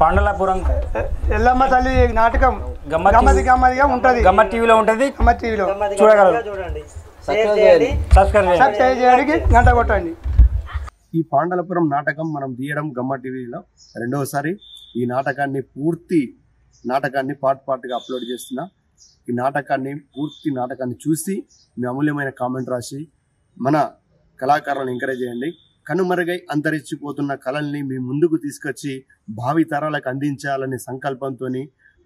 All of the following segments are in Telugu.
పాండలాపురం ఎల్లమ్మ తల్లి నాటకం గమ్మతిగా ఉంటది. గమ్మత్ టీవీలో ఉంటది. గమ్మత్ టీవీలో చూడగలరు. సబ్స్క్రైబ్ చేయడానికి గంట కొట్టండి. ఈ పాండలపురం నాటకం మనం తీయడం గమ్మత్ టీవీలో రెండవసారి. ఈ నాటకాన్ని పార్ట్గా అప్లోడ్ చేస్తున్నా. ఈ పూర్తి నాటకాన్ని చూసి మీ అమూల్యమైన కామెంట్ రాసి మన కళాకారులను ఎంకరేజ్ చేయండి. కనుమరుగై అంతరించిపోతున్న కళల్ని మీ ముందుకు తీసుకొచ్చి భావి తరాలకు అందించాలనే సంకల్పంతో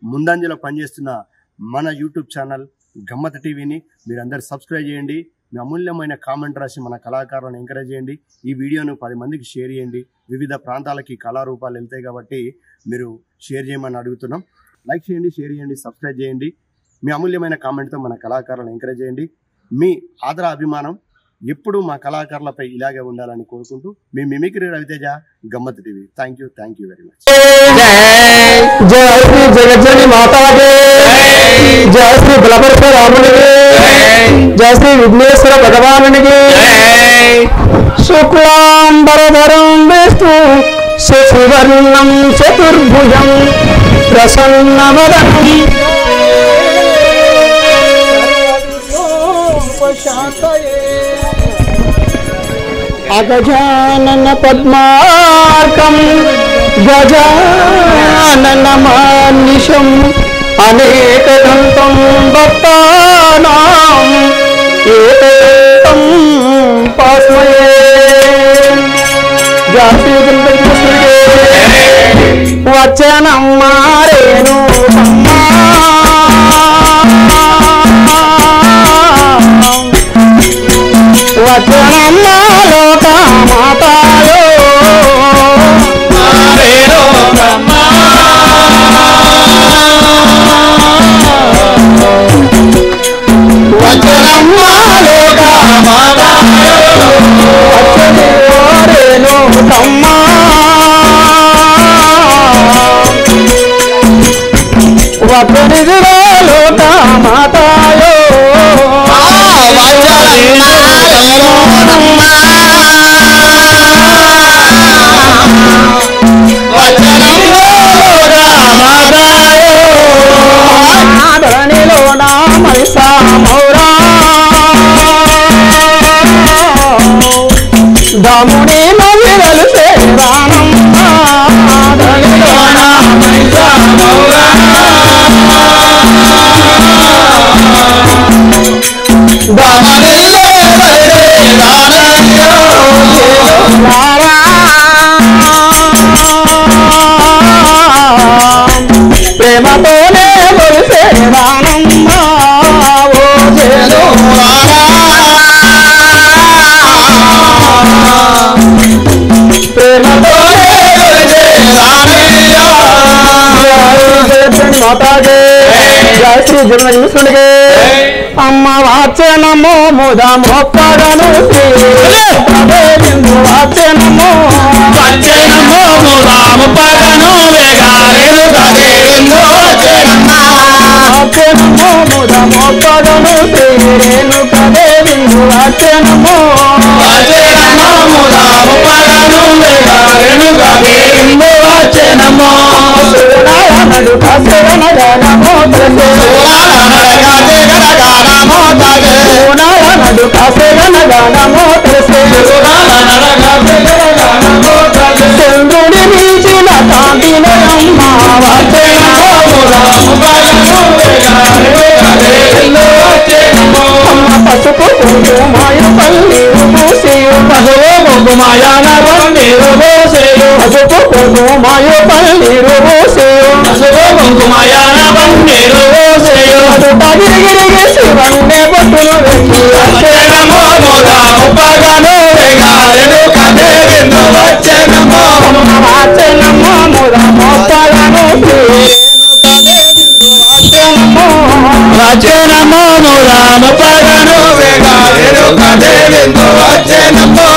ముందంజలో పనిచేస్తున్న మన యూట్యూబ్ ఛానల్ గమ్మత్ టీవీని మీరందరూ సబ్స్క్రైబ్ చేయండి. మీ అమూల్యమైన కామెంట్ రాసి మన కళాకారులను ఎంకరేజ్ చేయండి. ఈ వీడియోను 10 మందికి షేర్ చేయండి. వివిధ ప్రాంతాలకి కళారూపాలు వెళ్తాయి కాబట్టి మీరు షేర్ చేయమని అడుగుతున్నాం. లైక్ చేయండి, షేర్ చేయండి, సబ్స్క్రైబ్ చేయండి. మీ అమూల్యమైన కామెంట్తో మన కళాకారులను ఎంకరేజ్ చేయండి. మీ ఆదర అభిమానం ఎప్పుడు మా కళాకారులపై ఇలాగే ఉండాలని కోరుకుంటూ మీ mimicry Raviteja, Gammat TV. Thank you very much. జయ శ్రీ జగజ్జని మాతాకి, జయ శ్రీ బలపరశురామునికి, జయ శ్రీ విఘ్నేశ్వర భగవానునికి. శుక్లాంబరధరం విష్ణు శశివర్ణం చతుర్భుజం ప్రసన్నవదనం అగజానన పద్మార్కం గజాననమానిశం అనేకదంతం భక్తానాం ఏకదంతం పాస్మయే. జాతి వచనమ్మ రేణు వచనమ్మ లోక మాతాయో వచనమ్మ లోక మాతాయో రేణు తమ్మ వచనిదిలో లోక మాతాయో దాముని మహిళలు సేవానమ్మ ప్రేమతోనే సేవానమ్మ ఓ చేలో మాతాగే. జయ శ్రీ జన్మజన్మస్సుడిగే అమ్మ వాచనమో ముద మొక్కడను వాచనమో వాచనమో ముద మొక్కడను రేణు కదే బిందు వాచనమో నడు కాసేన గానమో నడు కాసేన గానమో చంద్రుడి మించిన కాంతినమ్మ పసుపు కుంకుమాయ పల్లీరు పూసేయు కుంకుమాయాన పల్లీరు పూసేయు పసుపు కుంకుమాయ పల్లీరు పూసేయు కుంకుమాయాన పల్లీరు పూసేయు గిరిగిరి శివన్నే పట్టును వచనమో రామ పగను వేగారెను కదేవిందు వచనమో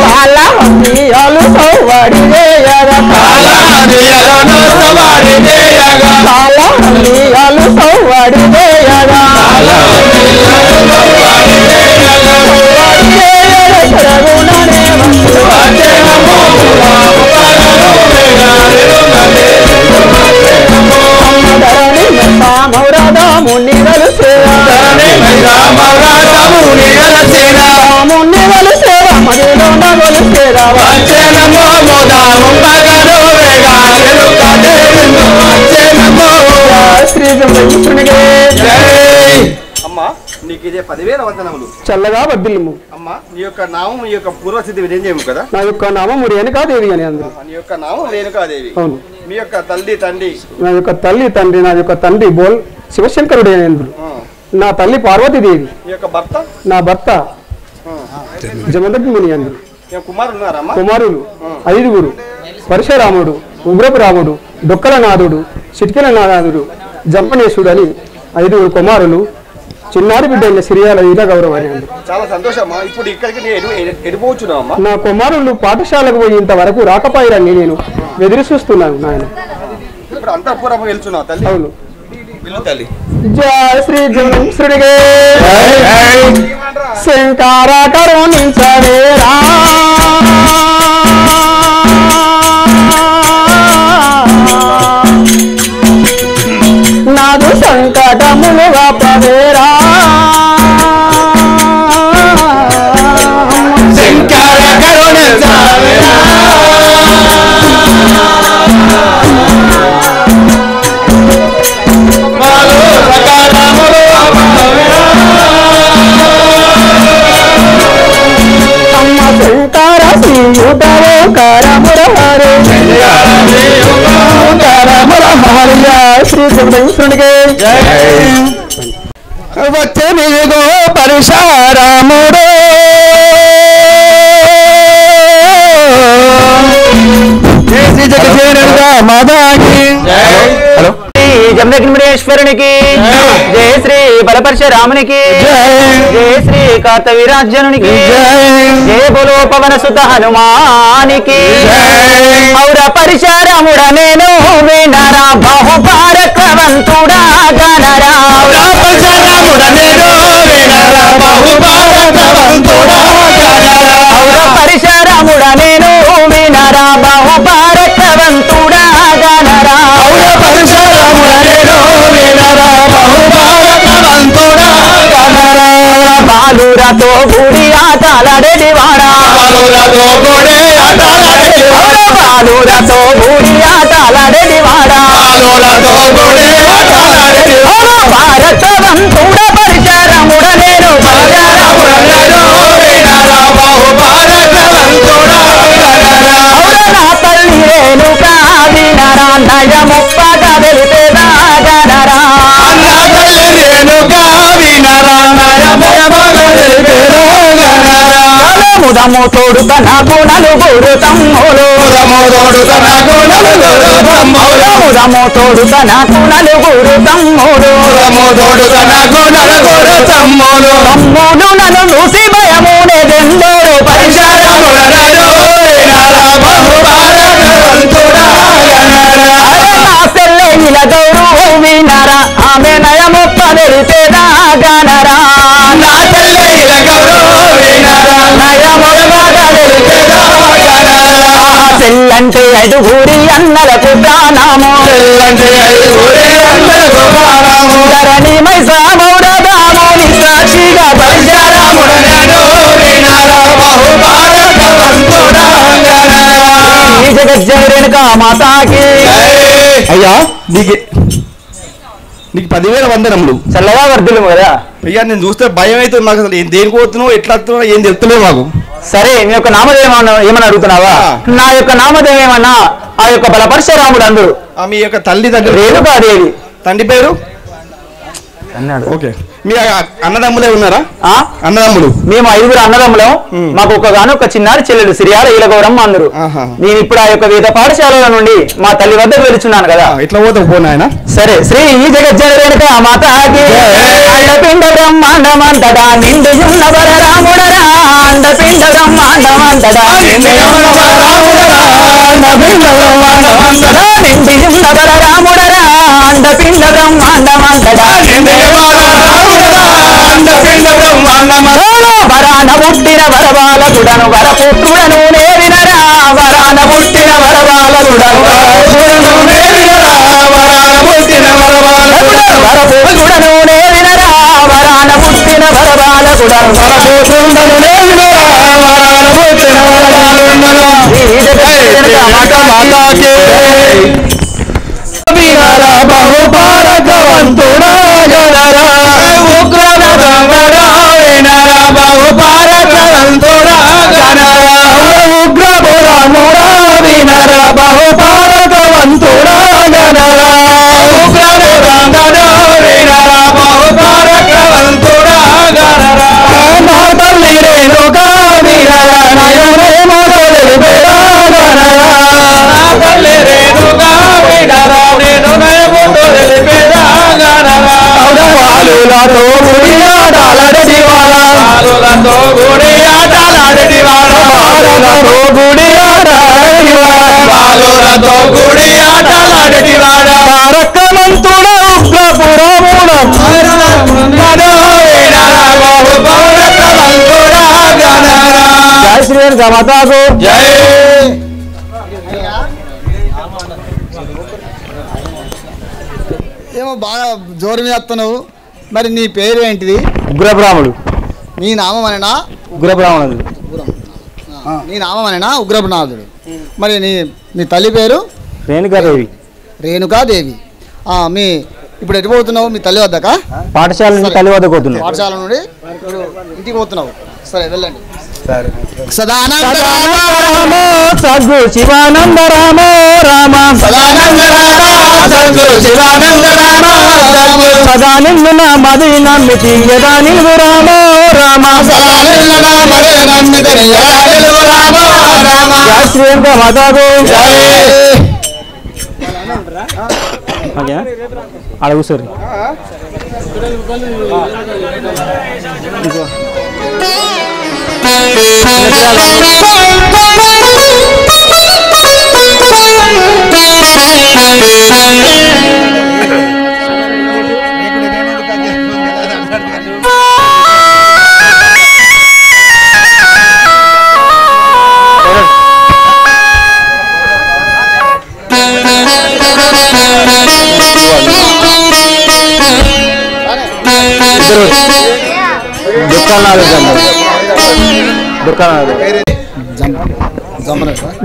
కాలహనియలు సవడి వేయగ కాలహనియలు సవడి వేయగ కాలహనియలు సవడి వేయగ కాలహనియలు సవడి వేయగ రఘుననే వచనమో రామ పగను వేగారెను కదేవిందు వేగా వచ్చేనమో ముదాము పగను వేగా వెలుకదేవిందు వచ్చేనమో శ్రీ జంబునికి జై. అమ్మా నీకు ఇదే 10,000 వందనములు. చల్లగా వద్దిల్ము. అమ్మా నీ యొక్క నామం నీ యొక్క పూర్వస్థితి విజయం కదా. నా యొక్క నామం రేణుకాదేవి అని అందరూ. నీ యొక్క నామం రేణుకాదేవి. అవును. మీ యొక్క తల్లి తండ్రి. నా యొక్క తల్లి తండ్రి నా యొక్క తండ్రి బోల్ శివశంకరుడు అని అందరూ. నా తల్లి పార్వతీదేవి. నీ యొక్క భర్త. నా భర్త జమదగ్ని ముని అందరూ. కుమారులు 5 పరశురాముడు, ఉగ్రపు రాముడు, డొక్కల నాథుడు, చిటికెల నాథుడు, జంపనేశుడు అని 5 కుమారులు. చిన్నారి బిడ్డ సిరియాల వీర గౌరవ అని అందరూ. చాలా సంతోషమా. ఇప్పుడు ఇక్కడికి ఎడిపోవచ్చున్నావమ్మా. నా కుమారులు పాఠశాలకు పోయి ఇంతవరకు రాకపోయారని నేను ఎదురు చూస్తున్నాను నాయన. ఇప్పుడు అంతఃపురం వెళ్తున్నావు తల్లి. అవును. తల్లి జయ శ్రీ జగన్శ్రుడిగే శంకర కరుణించవేరా నాదు సంకటములుగా పవేరా శంకర కరుణించవేరా శంకర శ్రీయుతరో కరముర హరే కరముర హరియ శ్రీ జగన్శ్రుడిగే వచ్చే నీగో పరశురాముడు శ్రీ జగదేవుడా మాదాకి. హలో జమదగ్నిమేశ్వరునికి జయ శ్రీ బలపరశురామునికి జయ శ్రీ కార్తవీరాజనునికి జయ బోలో పవన సుత హనుమానికి ఔర పరశురాముడ నేను వినరా బహుపారక్రవంతుడా గణరా పరశురాముడ నేను వినరా బహుపారక్రవంతుడా గణరా ఔర పరశురాముడ నేను వినరా బహుపారక్రవంతుడా గణరా ఔర పరశురాముడ నేను వినరా బహుపారక్రవంతుడా గణరా బాలురతో గుడి ఆటలాడేవాడా బాలురతో గుడి ఆటలాడేవాడా బాలురతో గుడి ఆటలాడేవాడా బాలురతో గుడి ఆటలాడేవాడా భారతవంతుడ పరశురాముడ నేను పరశురాముడ నేను వినరా బహుపారక్రవంతుడా గణరా ఔర నా తల్లి రేణుకా వినరా నయముప్పగా వెలితేదా గణరా నా తల్లి రేణుకా వినరా నయముప్పగా వెలితేదా గణరా ముదము తోడుత నాకు నలుగురు తమ్ములు ముదము తోడుత నాకు నలుగురు తమ్ములు ముదము తోడుత నాకు నలుగురు తమ్ములు ముదము తోడుత నాకు నలుగురు తమ్ములు తమ్ములు నన్ను చూసి భయమునేదెందరు పరశురాముడ నేను వినరా బహుపారక్రవంతుడా గణరా నా సెల్లె ఇలా గౌరవం వినరా ఆమె నయముప్ప వెలితేదా గణరా నా సెల్లె ఇలా గౌరవం వినరా నయముప్ప వెలితేదా గణరా సెల్లంటే 5 అన్నలకు ప్రాణము సెల్లంటే 5 అన్నలకు ప్రాణము ధరణి మైసామౌడ దాముని సాక్షిగా పరశురాముడ నేను వినరా బహుపారక్రవంతుడా గణరా ఈ జగజ్జనరేణుకా మాతాకి. అయ్యా నీకు 10,000 వందనములు. చల్లగా వర్ధులు కదా అయ్యా. నేను చూస్తే భయం అయితే నాకు అసలు దేనికి పోతున్నావు ఎట్లా వస్తున్నావు ఏం తెలుస్తలేదు మాకు. సరే మీ యొక్క నామదేవం ఏమన్నా అడుగుతున్నావా? నా యొక్క నామదేవం ఏమన్నా ఆ యొక్క బలపరశురాముడు అందరు. మీ యొక్క తల్లి దగ్గర రేణుకాదేవి. తండ్రి పేరు అన్నాడు. ఓకే. మీ అన్నదమ్ములే ఉన్నారా? అన్నదమ్ములు మేము 5 అన్నదమ్ములం. మాకు ఒక చిన్నారి చెల్లెలు సిరియాల ఈలగౌరమ్మ అందరు. నేను ఇప్పుడు ఆ యొక్క వేద పాఠశాల నుండి మా తల్లి వద్దకు వెళ్తున్నాను కదా. ఇట్లా పోతా పోనాయన. సరే శ్రీ జగజ్జనరేణుకా మాతాకి అండపిండ బ్రహ్మాండమంతటా నిండుయున్న వరరాముడరా అండపిండ బ్రహ్మాండమంతటా నిండుయున్న వరరాముడరా అండపిండ బ్రహ్మాండమంతటా నిండుయున్న వరరాముడరా అండపిండ బ్రహ్మాండమంతటా వరాన పుట్టిన వరబాలకుడను వరపుత్రుడను నేవినరా వరాన పుట్టిన వరబాలకుడను వరపుత్రుడను నేవినరా వరాన పుట్టిన వరబాలకుడను వరపుత్రుడను నేవినరా వరాన పుట్టిన వరబాలకుడను వరపుత్రుడను నేవినరా వరాన పుట్టిన వరబాలకుడను మాతాకి వినరా బహుపారకవంతుడా గణరా ఉగ్రన దొంగడా వినరా బహుపారకవంతుడా గణరా ఉగ్రపురాముడా వినరా బహుపారకవంతుడా గణరా ఉగ్రన దొంగడా వినరా బహుపారకవంతుడా గణరా మా తల్లి రేణుకా వినరా నయనే మొదలు బెడా గణరా నా తల్లి రేణుకా వినరా నేను నయము మొదలు బెడా గణరా పాలులతో గుడి ఆటలాడటి వాడ పాలులతో గుడి ఆటలాడటి వాడ పాలులతో గుడి ఆటలాడటి వాడ పాలులతో గుడి ఆటలాడటి వాడ తారకమంతుడ ఉగ్రపురముడ జై శ్రీ గమతాకు జై. ఏమో బాగా జోరు మీద వస్తున్నావు. మరి నీ పేరు ఏంటిది? ఉగ్రబ్రాహ్మణుడు. నీ నామం అనేనా? ఉగ్రబ్రాహ్మణుడు. నీ నామం అనేనా ఉగ్రనాథుడు? మరి నీ తల్లి పేరు? రేణుకాదేవి. రేణుకాదేవి. మీ ఇప్పుడు ఎటు పోతున్నావు? మీ తల్లి వద్దకా? పాఠశాల నుండి తల్లి వద్దకు పోతున్నావు. పాఠశాల నుండి ఇంటికి పోతున్నావు. సరే వెళ్ళండి. సదానంద సద్గు శివానంద రామ రామ సదానంద సద్గురు శివానంద రామ సదా నిన్న మది నమ్మితి యదా నిలువు రామ రామ సదానంద మది నమ్మితి యదా నిలువు రామ రామ. జై శ్రీ మాతాకు జై. అడుగు సార్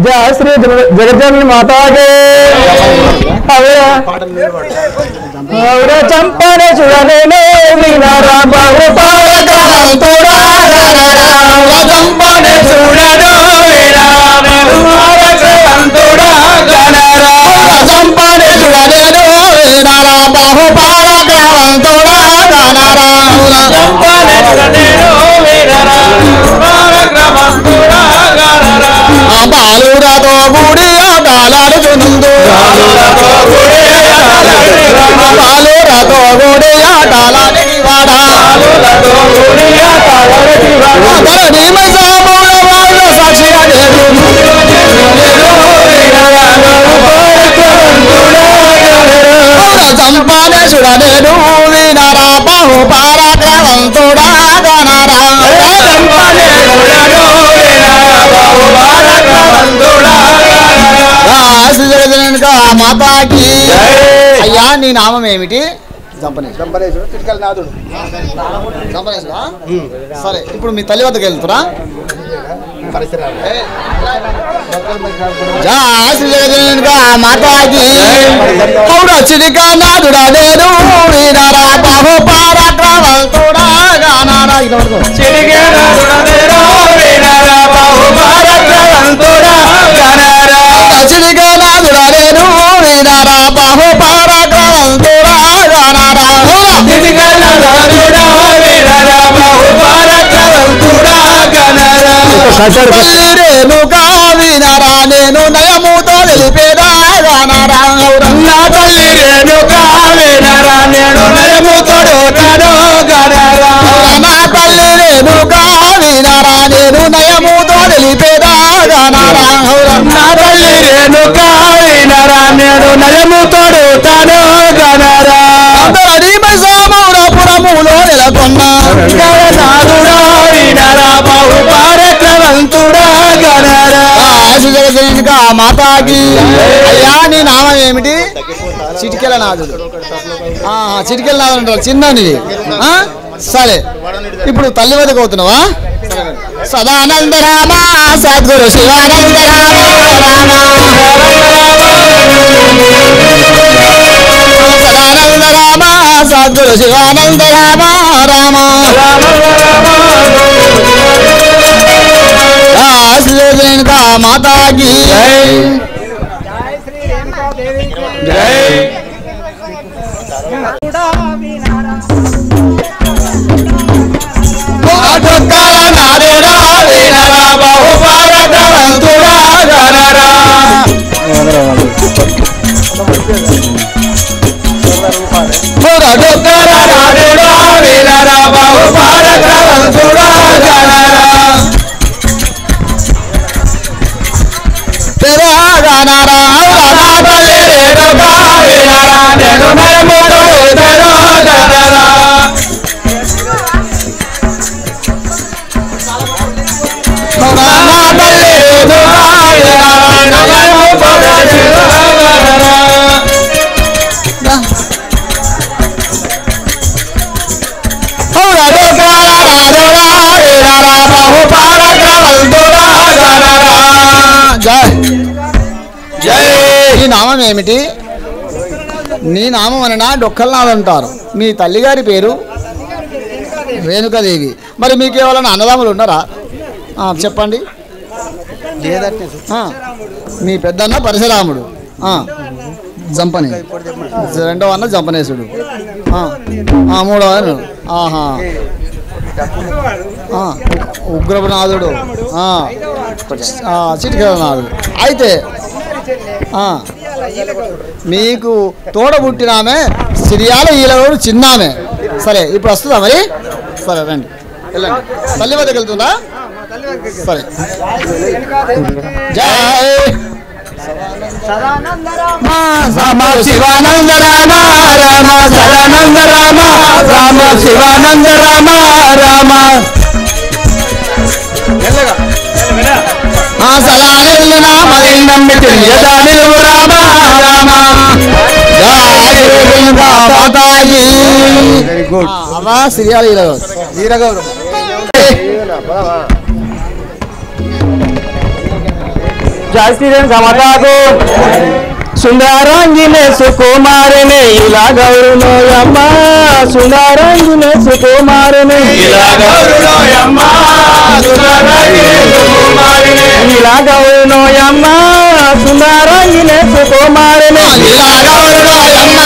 జయ శ్రీ జగజ్జనని మాతాకే చంపనే చూడలేనే వినరా బహుపారకవంతుడా చంపనే చూడను బహుపారకవంతుడా గణరా చంపనే చూడను వినరా బహుపారకవంతుడా గణరా చంపనే చూడను వినరా బహుపారకవంతుడా గణరా. బాలురతో గుడి ఆటలాడుచుందు బాలురతో గుడి ఆటలాడి వాడ బాలురతో గుడి ఆటలాడి వాడ సాక్షిగా చంపానేశుడా నేను వినరా బహుపారకవంతుడా గణరా మాతాకి. అయ్యా నీ నామం ఏమిటి? సరే ఇప్పుడు మీ తల్లి వద్దకు వెళ్తురా? మాతాకి చిరికా నాదుడా నేను వినరా బహుపారకవంతుడా గణరా చిరికనాదుడా నేను వినరా బహుపారకవంతుడా గణరా తల్లి రేణుకా వినరా నేను నయముతో తెలిపేదా గణరా నా తల్లి రేణుకా వినరా నేను నయముతో గణరా నా తల్లి రేణుకా వినరా నేను నయముతో తెలిపేదా గణరా నా తల్లి రేణుకా వినరా నేను నయముతో గణరా పురములో నెలకొన్న గణనాథుడా వినరా బహుపారకవంతుడా గణరా. మాతాకి. అయ్యా నీ నామం ఏమిటి? చిటికెల నాథుడు. చిటికెల నాథుడు అంటారు చిన్నది. సరే ఇప్పుడు తల్లి వద్దకు అవుతున్నావా? సదానంద రామ సద్గురు శివానంద రామ గురు శివానంద రామ రామ శ్రీ రేణుకా మాతాకి జై నీ నామం ఏమిటి? నీ నామం అననా డొక్కలనాథ్ అంటారు. మీ తల్లిగారి పేరు రేణుకాదేవి. మరి మీకు ఎవరైనా అన్నదమ్ములు ఉన్నారా? చెప్పండి. మీ పెద్దన్న పరశురాముడు, జంపని, రెండవ అన్న జంపనేశుడు, మూడవ ఆహా ఉగ్రనాథుడు, చిటికనాథుడు. అయితే మీకు తోడబుట్టినామే సిరియాల ఈలగౌడు చిన్నామే. సరే ఇప్పుడు వస్తుందా మరి? సరే రండి వెళ్ళండి. తల్లి వద్దకు వెళ్తుందా? సరే. జై శివానంద రామ రామ సదానంద రామ రామ శివానంద రామ రామ సిరియాల ఈలగౌడు. జై శ్రీరామ్ సమతాకు సుందరాంగినే సుకుమారిని ఇలా గౌరునోయమ్మ సుందరాంగినే సుకుమారిని ఇలా గౌరునోయమ్మ సుందరాంగినే సుకుమారిని ఇలా గౌరునోయమ్మ సుందరాంగినే సుకుమారిని ఇలా గౌరునోయమ్మ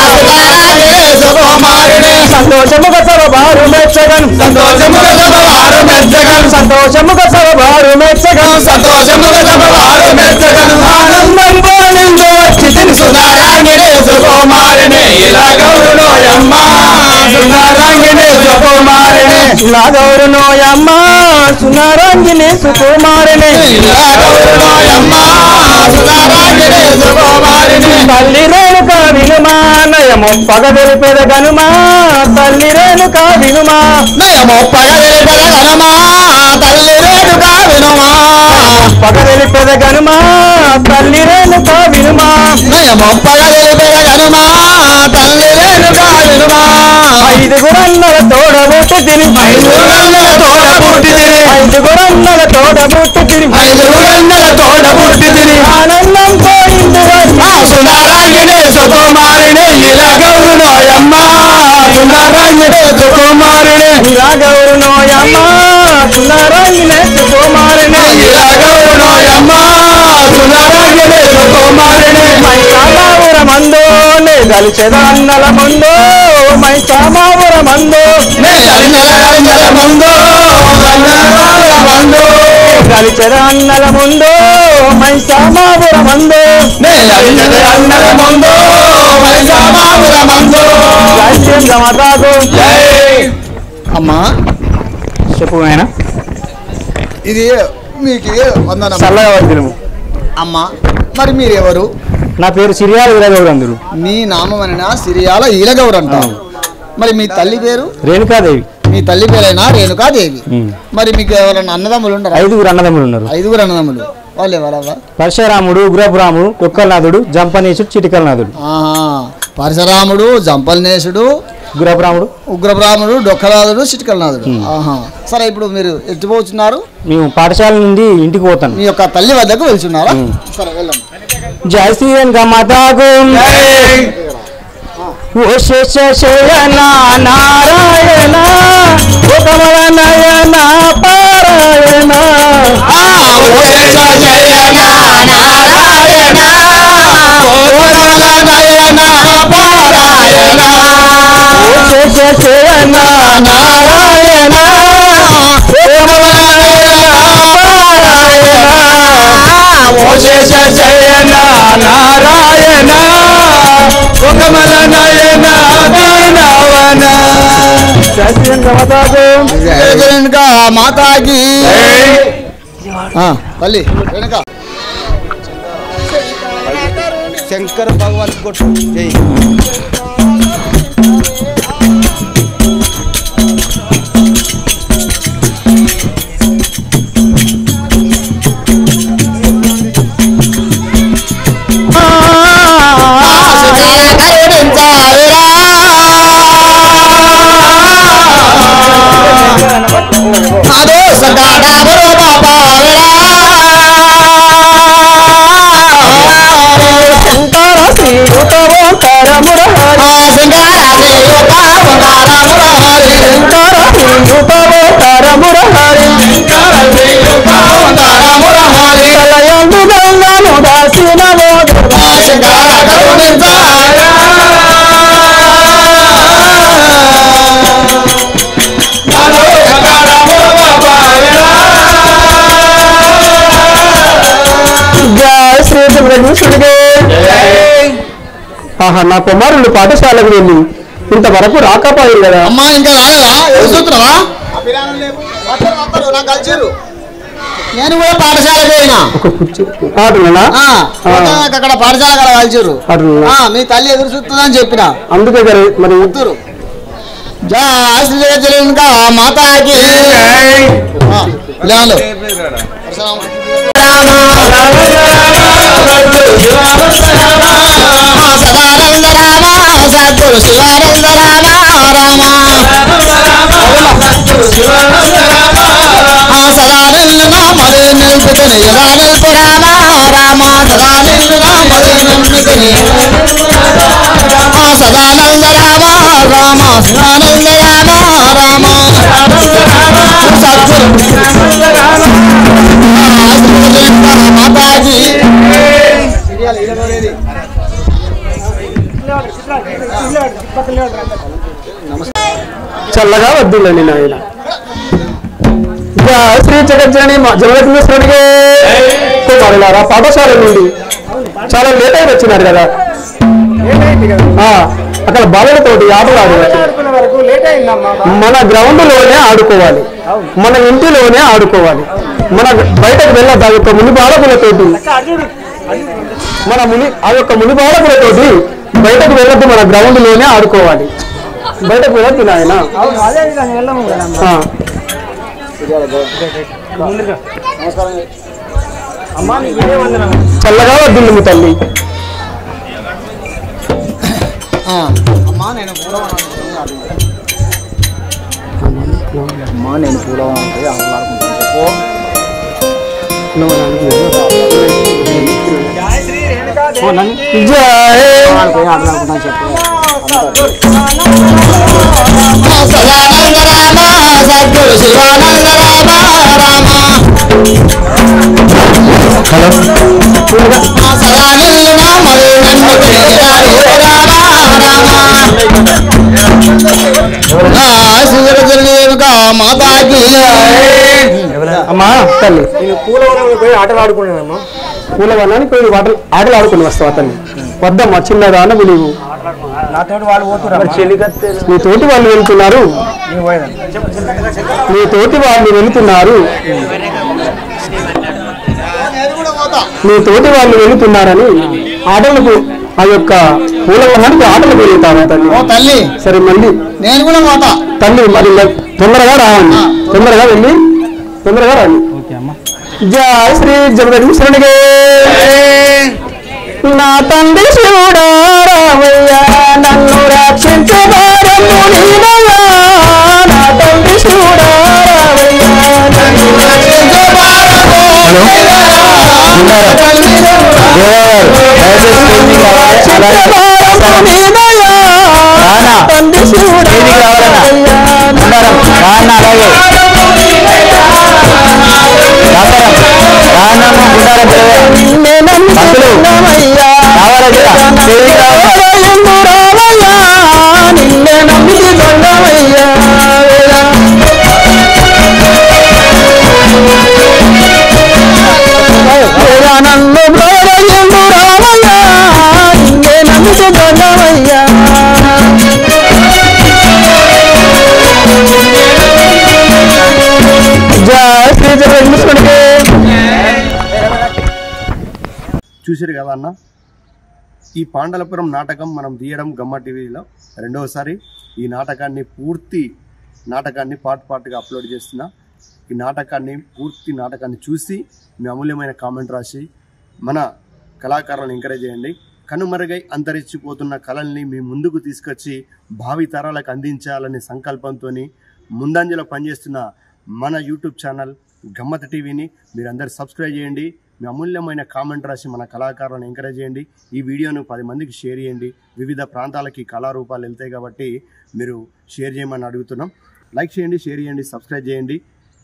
సుందరాంగినే సుకుమారిని సంతోషముగా సభవారు మెచ్చగను సంతోషముగా సభవారు మెచ్చగను సంతోషముగా సభవారు మెచ్చగను సంతోషముగా సభవారు మెచ్చగను ఆనందం పోలిందో చితిని సుందరాంగినే సుకుమారిని ఇలా గౌరునోయమ్మ సుందరాంగినే సుకుమారిని ఇలా గౌరునోయమ్మ సుందరాంగినే సుకుమారిని ఇలా గౌరునోయమ్మ సుందరాంగినే సుకుమారిని తల్లి రేణుకా వినుమా నయము పగదెలిపెద గనుమా తల్లి రేణుకా వినుమా నయము పగదెలిపెద గనుమా తల్లి రేణుకా వినుమా పగదెలిపెద గనుమా తల్లి రేణుకా వినుమా నయము పగదెలిపెద గనుమా తల్లి రేణుకా వినుమా ఐదుగురన్నల తోడబుట్టి తిని ఐదుగురన్నల తోడబుట్టి తిని ఐదుగురన్నల తోడబుట్టి తిని ఐదుగురన్నల తోడబుట్టి తిని ఆనందం పోయింది సుందరాంగినే సుకుమారిని ఇలా గౌరునోయమ్మ సుందరాంగినే సుకుమారిని ఇలా గౌరునోయమ్మ సుందరాంగినే సుకుమారిని ఇలా గౌరునోయమ్మ సుందరాంగినే సుకుమారిని మైసామావుర మందో నే గలిచెదన్నల ముందో మైసామావుర మందో నే గలిచెదన్నల ముందో గలిచెదన్నల ముందో మైసామావుర మందో నే గలిచెదన్నల ముందో మైసామావుర మందో జై సమతాకు జై. అమ్మా చెప్పు ఆయన ఇది మీకు వందనం. చల్లగా వద్దును. అమ్మా మరి మీరెవరు? నా పేరు సిరియాల ఈలగౌడు అందరు. నీ నామం అనగా సిరియాల ఈలగౌడు అంటారు. మరి మీ తల్లి పేరు? రేణుకాదేవి. మీ తల్లి పేరైనా రేణుకాదేవి. మరి మీకు ఎవరైనా అన్నదమ్ములు ఉండరు? ఐదుగురు అన్నదమ్ములు ఉన్నారు. ఐదుగురు అన్నదమ్ములు. వాళ్ళు ఎవరవ్వా? పరశురాముడు, ఉగ్రపురాముడు, డొక్కలనాథుడు, జంపనేశుడు, చిటికలనాథుడు. పరశురాముడు, జంపలనేశుడు, ఉగ్రపురాముడు, డొక్కనాథుడు, చిటికలనాథుడు. సరే ఇప్పుడు మీరు ఎత్తిపోతున్నారు? మేము పాఠశాల నుండి ఇంటికి పోతాను. మీ యొక్క తల్లి వద్దకు వెళ్తున్నారా? సరే వెళ్ళండి. జై శ్రీరామ్ మాతాకు ఓ శేషశయన నారాయణ ఓ కమల నయన పారాయణ ఓ శేషశయన నారాయణ ఓ కమల నయన పారాయణ ఓ శేషశయన నారాయణ ఓ కమల నయన పారాయణ ఓ శేషశయన నారాయణ ఓ కమల నయన దీనవన రేణుకా మాతాకి తల్లి రేణుకా శంకర్ భగవత్ కొట్టు జై ఆహా నా కుమారులు పాఠశాలకు వెళ్ళి ఇంతవరకు రాకపోయారు కదా. అమ్మా ఇంకా రాలేదా? చూస్తున్నావా? నేను కూడా పాఠశాలకు పోయినా ఒక కుర్చీ ఆటలునా అక్కడ పాఠశాల కాడ కలిచారు. మీ తల్లి ఎదురు చూస్తుందని చెప్పిన అందుకే మరి ఉత్తూరు ఇంకా మాతాకి సదానంద రామ సద్గురు శివానంద రామ రామ సదానంద నామదే నిలుపుకుని యదా నిలుపు రామ రామ సదానంద నామదే నిలుపుకుని సదానంద రామ రామ శివానంద రామ రామ సద్గురు మాతాజీ చల్లగా వద్దులేండి నాయన. శ్రీ జగజ్జనని జగదీశ్వరుడికి కుమారులారా పాఠశాల నుండి చాలా లేట్ అయి వచ్చినారు కదా. అక్కడ బాలలతోటి ఆటలాడు మన గ్రౌండ్ లోనే ఆడుకోవాలి, మన ఇంటిలోనే ఆడుకోవాలి. మన బయటకు వెళ్ళద్దా యొక్క ముని బాలకులతోటి ఆ యొక్క ముని బాలకులతోటి బయటకు వెళ్ళొద్దు, మన గ్రౌండ్ లోనే ఆడుకోవాలి. బయటకు వెళ్ళొద్దు నాయన. చల్లగా వద్దు మీ తల్లి. నేను పూల సదానంద రామ సద్గురు శివానంద రామ రామ సదానంద నామదే నన్ను మాతాకి అమ్మా తల్లి పూలవనానికి పోయి ఆటలు ఆడుకున్నానమ్మా. పూలవనానికి పోయి ఆటలు ఆడుకుని వస్తావా తల్లి? వద్దమ్మా, చిన్నదాన విలువు. మీ తోటి వాళ్ళు వెళ్తున్నారు, మీ తోటి వాళ్ళు వెళుతున్నారు, మీ తోటి వాళ్ళు వెళుతున్నారని ఆటలకు ఆ యొక్క పూలవనానికి ఆటలకు వెళ్తాను తల్లి. తల్లి సరే మళ్ళీ నేను కూడా పోతా తల్లి. మరి తొందరగా రావండి, తొందరగా వెళ్ళి తొందరగా రండి. జయ శ్రీ జగదీశ్వరుడికి. నా తండ్రి శివుడా రామయ్య నన్ను రక్షించబారము నీవయ్యా. నా తండ్రి శివుడా రామయ్య నన్ను రక్షించబారము నీవయ్యా. అన్న అలాగే చూసారు కదా అన్న, ఈ పాండలపురం నాటకం మనం తీయడం గమ్మ టీవీలో రెండవసారి. ఈ నాటకాన్ని పార్ట్గా అప్లోడ్ చేస్తున్నా. ఈ పూర్తి నాటకాన్ని చూసి మీ అమూల్యమైన కామెంట్ రాసి మన కళాకారులను ఎంకరేజ్ చేయండి. కనుమరుగై అంతరించిపోతున్న కళల్ని మీ ముందుకు తీసుకొచ్చి భావి తరాలకు అందించాలనే సంకల్పంతో ముందంజలో పనిచేస్తున్న మన యూట్యూబ్ ఛానల్ గమ్మత్ టీవీని మీరందరూ సబ్స్క్రైబ్ చేయండి. మీ అమూల్యమైన కామెంట్ రాసి మన కళాకారులను ఎంకరేజ్ చేయండి. ఈ వీడియోను 10 మందికి షేర్ చేయండి. వివిధ ప్రాంతాలకి కళారూపాలు వెళ్తాయి కాబట్టి మీరు షేర్ చేయమని అడుగుతున్నాం. లైక్ చేయండి, షేర్ చేయండి, సబ్స్క్రైబ్ చేయండి.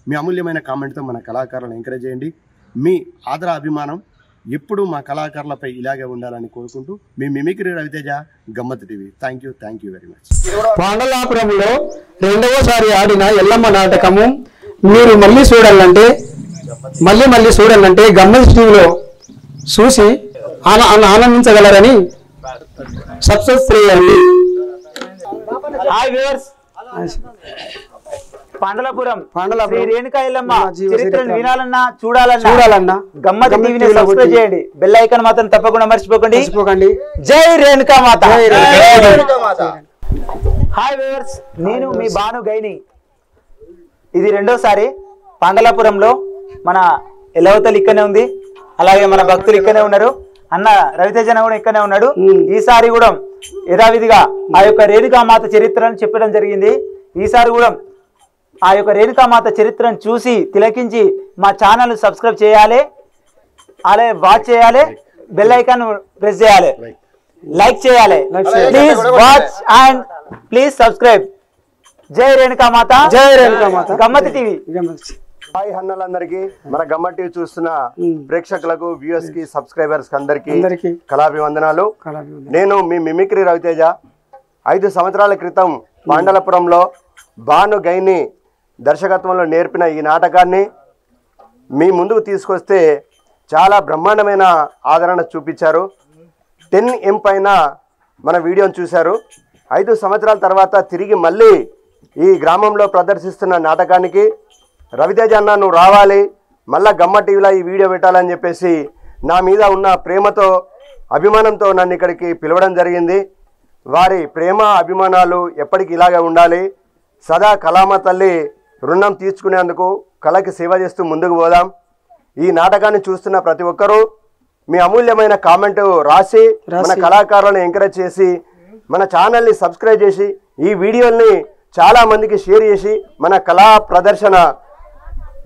మీ అమూల్యమైన కామెంట్తో మన కళాకారులను ఎంకరేజ్ చేయండి. మీ ఆదర అభిమానం ఎప్పుడూ మా కళాకారులపై ఇలాగే ఉండాలని కోరుకుంటూ మీ mimicry Raviteja, Gammat TV. Thank you very much. పాండలాపురంలో రెండవసారి ఆడిన ఎల్లమ్మ నాటకము మీరు మళ్ళీ చూడాలంటే గమ్మత్ టీవీలో చూసి ఆనందించగలరని సబ్స్క్రైబ్ చేయండి. హాయ్ వ్యూవర్స్, పాండలాపురం శ్రీ రేణుకా ఎల్లమ్మ చరిత్రను వినాలన్నా చూడాలన్నా గమ్మత్ టీవీని సబ్స్క్రైబ్ చేయండి. బెల్ ఐకాన్ మాత్రం తప్పకుండా మర్చిపోకండి. జై రేణుకా మాత. హాయ్ వ్యూవర్స్, నేను మీ బాను గైని. ఇది రెండోసారి పాండలాపురంలో మన ఎల్లవతలు ఇక్కడనే ఉంది, అలాగే మన భక్తులు ఇక్కడనే ఉన్నారు, అన్న రవితేజన కూడా ఇక్కడనే ఉన్నాడు. ఈసారి కూడా యథావిధిగా ఆ యొక్క రేణుకామాత చరిత్రను చెప్పడం జరిగింది. ఈసారి కూడా ఆ యొక్క రేణుకామాత చరిత్రను చూసి తిలకించి మా ఛానల్ సబ్స్క్రైబ్ చేయాలి, అలాగే వాచ్ చేయాలి, బెల్ ఐకాన్ ప్రెస్ చేయాలి, లైక్ చేయాలి. Please watch and please subscribe. జై రేణుకామాత, జై రేణుకామాత. గమ్మత్ టీవీ. హాయ్ అన్నలందరికీ, మన గమ్మత్ టీవీ చూస్తున్న ప్రేక్షకులకు, వ్యూయర్స్ కి, సబ్స్క్రైబర్స్ కి అందరికీ కళాభివందనాలు. నేను మీ మిమిక్రీ రవితేజ. 5 సంవత్సరాల క్రితం పాండలపురంలో బాను గైని దర్శకత్వంలో నేర్పిన ఈ నాటకాన్ని మీ ముందుకు తీసుకొస్తే చాలా బ్రహ్మాండమైన ఆదరణ చూపించారు. 10M పైన మన వీడియోను చూశారు. 5 సంవత్సరాల తర్వాత తిరిగి మళ్ళీ ఈ గ్రామంలో ప్రదర్శిస్తున్న నాటకానికి రవితేజ అన్న నువ్వు రావాలి, మళ్ళా గమ్మ టీవీలో ఈ వీడియో పెట్టాలని చెప్పేసి నా మీద ఉన్న ప్రేమతో, అభిమానంతో నన్ను ఇక్కడికి పిలవడం జరిగింది. వారి ప్రేమ అభిమానాలు ఎప్పటికీ ఇలాగే ఉండాలి. సదా కళామ తల్లి రుణం తీర్చుకునేందుకు కళకి సేవ చేస్తూ ముందుకు పోదాం. ఈ నాటకాన్ని చూస్తున్న ప్రతి ఒక్కరూ మీ అమూల్యమైన కామెంట్ రాసి మన కళాకారులను ఎంకరేజ్ చేసి మన ఛానల్ని సబ్స్క్రైబ్ చేసి ఈ వీడియోల్ని చాలా మందికి షేర్ చేసి మన కళా ప్రదర్శన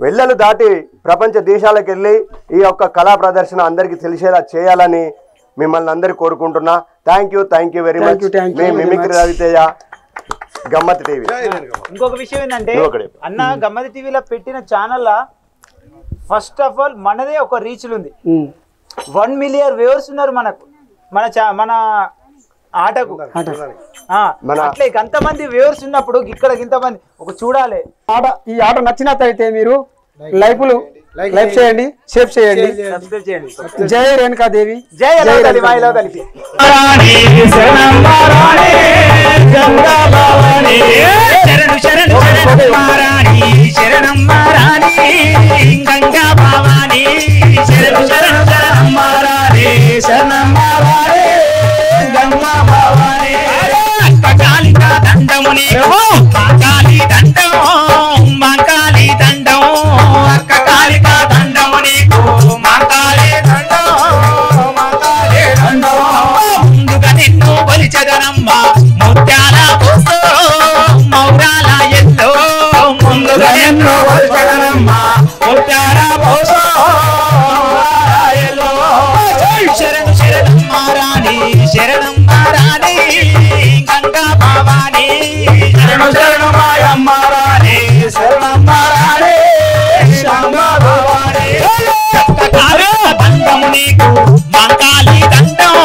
వెళ్ళలు దాటి ప్రపంచ దేశాలకు వెళ్ళి ఈ యొక్క కళా ప్రదర్శన అందరికీ తెలిసేలా చేయాలని మిమ్మల్ని అందరూ కోరుకుంటున్నా. Thank you very much. మీ మిమిక్రీ రవితేజ, గమ్మత్ టీవీ. ఇంకొక విషయం ఏంటంటే అన్న గమ్మత్ టీవీలో పెట్టిన ఛానల్ ఫస్ట్ ఆఫ్ ఆల్ మనదే ఒక రీచ్ ఉంది. 1 మిలియన్ వ్యూవర్స్ ఉన్నారు మనకు, మన ఆటకు. అట్లే అంతమంది వ్యూవర్స్ ఉన్నప్పుడు ఇక్కడ ఇంతమంది ఒక చూడాలి. ఈ ఆట నచ్చినట్లయితే మీరు లైక్ చేయండి, షేర్ చేయండి, సబ్స్క్రైబ్ చేయండి. జై రేణుకాదేవి, జై మాయలో కలిపి. శరణమ్మ రాణే శాంబ భవాని బంధము నీకు మంకాలి దండం